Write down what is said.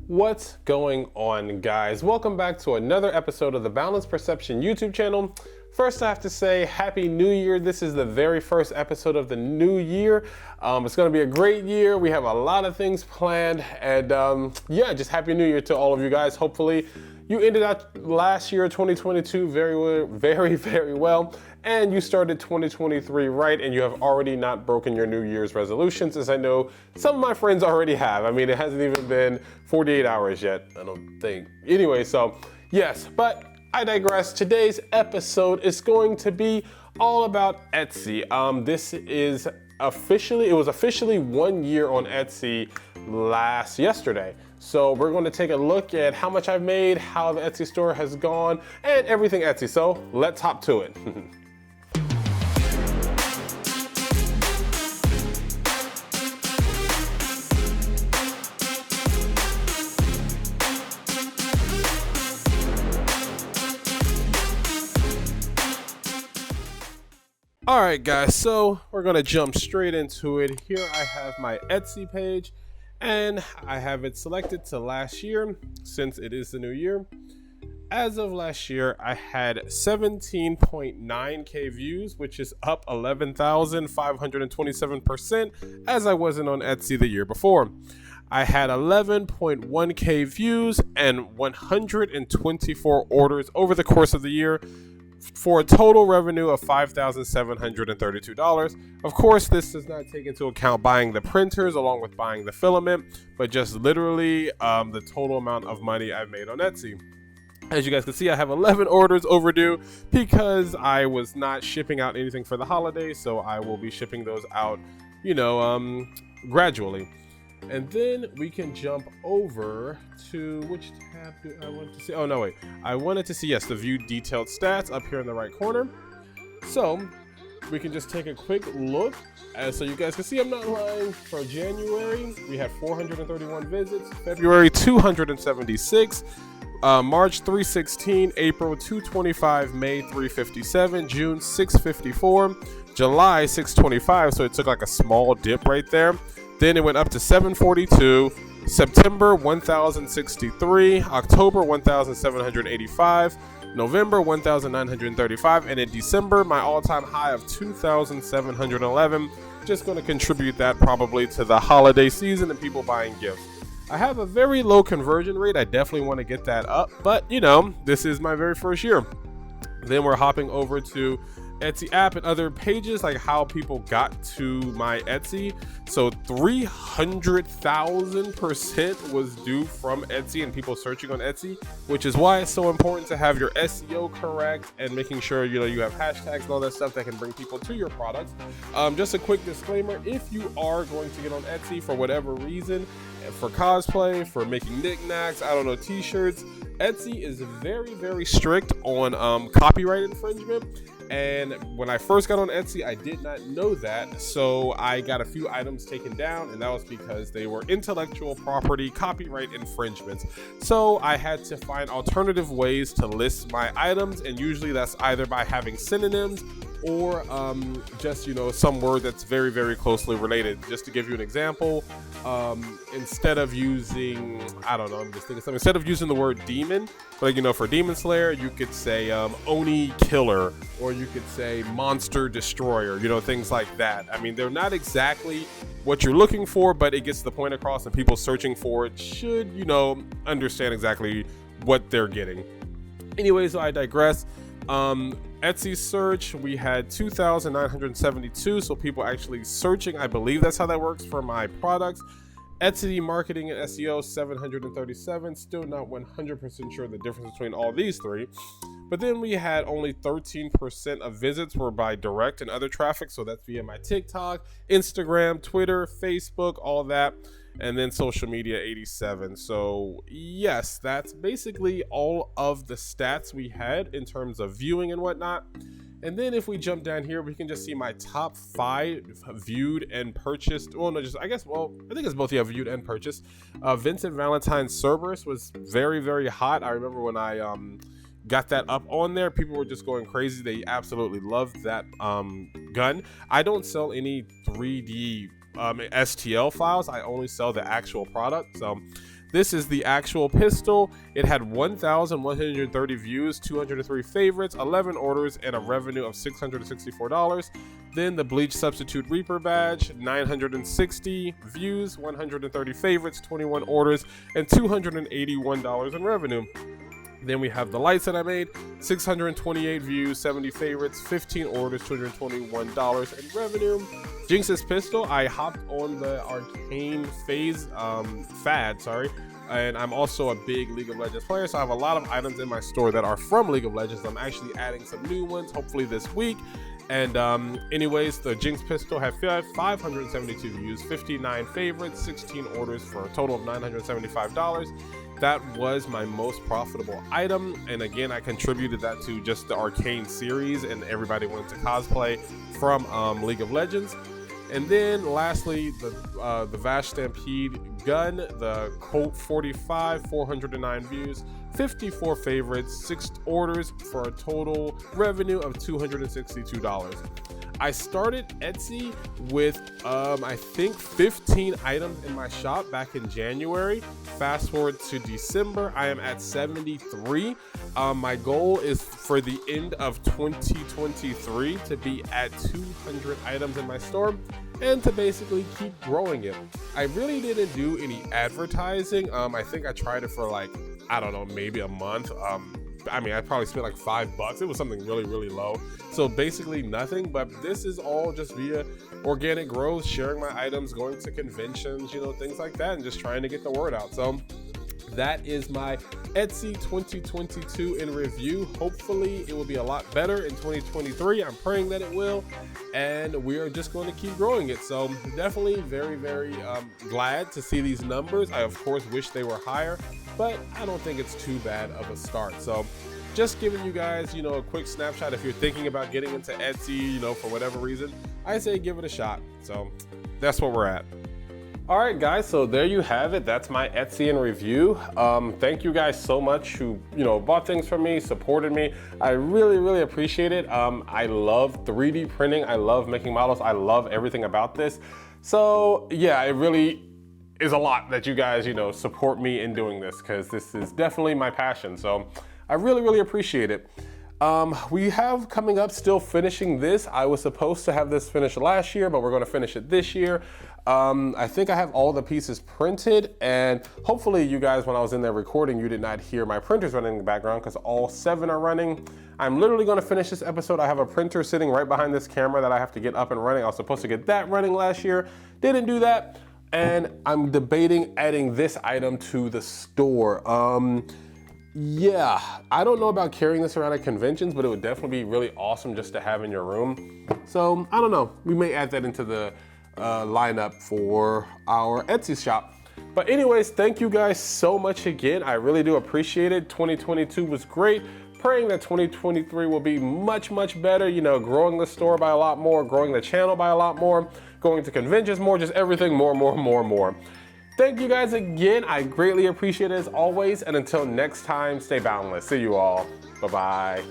What's going on, guys? Welcome back to another episode of the Boundless Perception YouTube channel. First, I have to say Happy New Year. This is the very first episode of the new year. It's going to be a great year. We have a lot of things planned, and yeah, just Happy New Year to all of you guys. Hopefully, you ended out last year, 2022, very well, and you started 2023 right, and you have already not broken your New Year's resolutions, as I know some of my friends already have. I mean, it hasn't even been 48 hours yet, I don't think. Anyway, so yes, but I digress. Today's episode is going to be all about Etsy. It was officially 1 year on Etsy yesterday. So we're going to take a look at how much I've made, how the Etsy store has gone, and everything Etsy. So let's hop to it. All right, guys, so we're gonna jump straight into it. Here I have my Etsy page, and I have it selected to last year since it is the new year. As of last year, I had 17.9K views, which is up 11,527% as I wasn't on Etsy the year before. I had 11.1K views and 124 orders over the course of the year, for a total revenue of $5,732. Of course, this does not take into account buying the printers along with buying the filament, but just literally the total amount of money I've made on Etsy. As you guys can see, I have 11 orders overdue because I was not shipping out anything for the holidays, so I will be shipping those out, gradually. And then we can jump over to, which tab do I want to see? Oh, no, wait. I wanted to see, yes, the view detailed stats up here in the right corner. So we can just take a quick look. So you guys can see I'm not lying. For January, we had 431 visits. February, 276. March, 316. April, 225. May, 357. June, 654. July, 625. So it took like a small dip right there. Then it went up to 742, September 1,063, October 1,785, November 1,935, and in December, my all-time high of 2,711. Just going to contribute that probably to the holiday season and people buying gifts. I have a very low conversion rate. I definitely want to get that up, but this is my very first year. Then we're hopping over to Etsy app and other pages, like how people got to my Etsy. So 300,000% was due from Etsy and people searching on Etsy, which is why it's so important to have your SEO correct and making sure you have hashtags and all that stuff that can bring people to your products. Just a quick disclaimer: if you are going to get on Etsy for whatever reason, for cosplay, for making knickknacks, I don't know, t-shirts, Etsy is very strict on copyright infringement. And when I first got on Etsy, I did not know that, so I got a few items taken down, and that was because they were intellectual property copyright infringements. So I had to find alternative ways to list my items, and usually that's either by having synonyms or just some word that's very closely related. Just to give you an example, instead of using, I don't know, I'm just thinking something. Instead of using the word demon, like for Demon Slayer, you could say Oni Killer, or you could say Monster Destroyer, things like that. I mean, they're not exactly what you're looking for, but it gets the point across, and people searching for it should understand exactly what they're getting. Anyways, I digress. Etsy search, we had 2,972, so people actually searching. I believe that's how that works for my products. Etsy marketing and SEO, 737. Still not 100% sure the difference between all these three. But then we had only 13% of visits were by direct and other traffic. So that's via my TikTok, Instagram, Twitter, Facebook, all that. And then social media, 87. So yes, that's basically all of the stats we had in terms of viewing and whatnot. And then if we jump down here, we can just see my top 5 viewed and purchased. Well, no, I think it's both, viewed and purchased. Vincent Valentine's Cerberus was very hot. I remember when I got that up on there, people were just going crazy. They absolutely loved that gun. I don't sell any 3D STL files. I only sell the actual product. So This is the actual pistol. It had 1,130 views, 203 favorites, 11 orders, and a revenue of $664. Then the Bleach Substitute Reaper badge, 960 views, 130 favorites, 21 orders, and $281 in revenue. Then we have the lights that I made, 628 views, 70 favorites, 15 orders, $221 in revenue. Jinx's pistol, I hopped on the arcane fad, and I'm also a big League of Legends player, so I have a lot of items in my store that are from League of Legends. I'm actually adding some new ones, hopefully this week. And anyways, the Jinx pistol had 572 views, 59 favorites, 16 orders for a total of $975. That was my most profitable item, and again, I contributed that to just the Arcane series, and everybody wanted to cosplay from League of Legends. And then lastly, the Vash Stampede gun, the Colt 45, 409 views, 54 favorites, 6 orders for a total revenue of $262. I started Etsy with I think 15 items in my shop back in January. Fast forward to December, I am at 73. My goal is for the end of 2023 to be at 200 items in my store and to basically keep growing it. I really didn't do any advertising. I think I tried it for like, I don't know, maybe a month. I mean, I probably spent like $5. It was something really, really low. So basically nothing, but this is all just via organic growth, sharing my items, going to conventions, you know, things like that, and just trying to get the word out. So that is my Etsy 2022 in review. Hopefully it will be a lot better in 2023. I'm praying that it will, and we are just going to keep growing it. So definitely very, very glad to see these numbers. I of course wish they were higher, but I don't think it's too bad of a start. So just giving you guys, you know, a quick snapshot. If you're thinking about getting into Etsy, you know, for whatever reason, I say give it a shot. So that's where we're at. All right, guys, so there you have it. That's my Etsy in review. Thank you guys so much who, you know, bought things from me, supported me. I really, really appreciate it. I love 3D printing. I love making models. I love everything about this. So yeah, it really is a lot that you guys, you know, support me in doing this, because this is definitely my passion. So I really, really appreciate it. We have coming up still finishing this. I was supposed to have this finished last year, but we're going to finish it this year. I think I have all the pieces printed, and hopefully you guys, when I was in there recording, you did not hear my printers running in the background, because all 7 are running. I'm literally going to finish this episode. I have a printer sitting right behind this camera that I have to get up and running. I was supposed to get that running last year, didn't do that, and I'm debating adding this item to the store. Yeah, I don't know about carrying this around at conventions, but it would definitely be really awesome just to have in your room. So I don't know, we may add that into the lineup for our Etsy shop. But anyways, thank you guys so much again. I really do appreciate it. 2022 was great. Praying that 2023 will be much, much better. You know, growing the store by a lot more, growing the channel by a lot more, going to conventions more, just everything more. Thank you guys again. I greatly appreciate it as always. And until next time, stay boundless. See you all. Bye-bye.